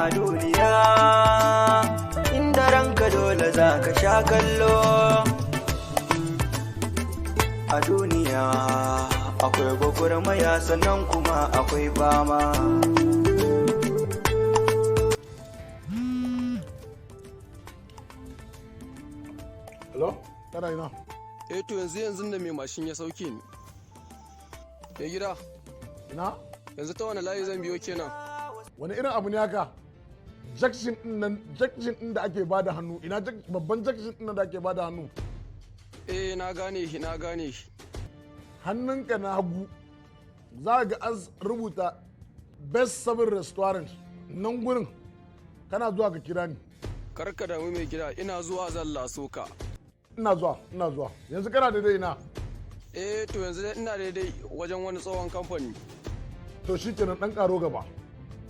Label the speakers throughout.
Speaker 1: a duniya, inda ranka dole za ka sha kallo. A duniya akwai gwagwarmaya sannan kuma akwai fama.
Speaker 2: Hello? Kana ina?
Speaker 3: To yanzu da mai mashin ya sauke ni. Ya gida,
Speaker 2: Ina?
Speaker 3: yanzu ta wani layi zan biyo kenan.
Speaker 2: Wani irin abu ne haka? Jakshin din da ake bada hannu, ina babban jakshin din da ake bada hannu.
Speaker 3: Na gane shi.
Speaker 2: Hannunka na hagu za ga an rubuta best 7 restaurant nan gurin kana zuwa ka kira ni.
Speaker 3: Karka damu mai gida, ina zuwa zan laso ka.
Speaker 2: Ina zuwa yanzu kana daidai ina.
Speaker 3: To yanzu ina daidai wajen wani tsohon kamfani.
Speaker 2: To shi kenan dan karo gaba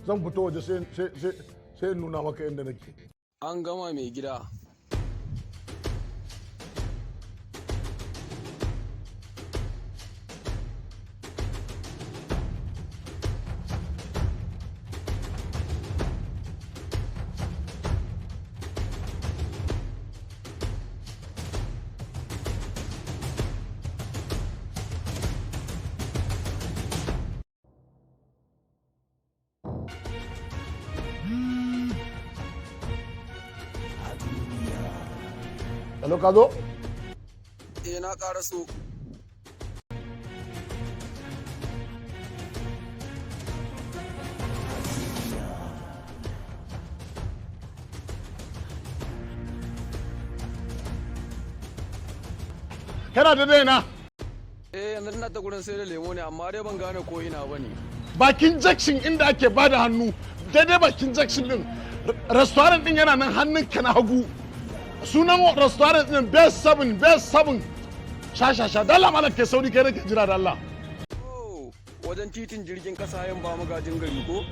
Speaker 2: zan fito waje sai in nuna maka inda nake.
Speaker 3: An gama mai gida.
Speaker 2: Hello ka zo?
Speaker 3: Na ƙaraso.
Speaker 2: Kana daidai ina?
Speaker 3: Yanzu ina ta gurin sai da lemo ne amma dai ban gane ko ina bane.
Speaker 2: Bakin jakshin inda ake bada hannu daidai bakin jakshin din restaurant din yana nan hannunka na hagu. Sunan restaurant din best 7 sha dala malam ke sauri kai nake jira da Allah.
Speaker 3: Wajen titin jirgin kasa yan ba magajin gari ko?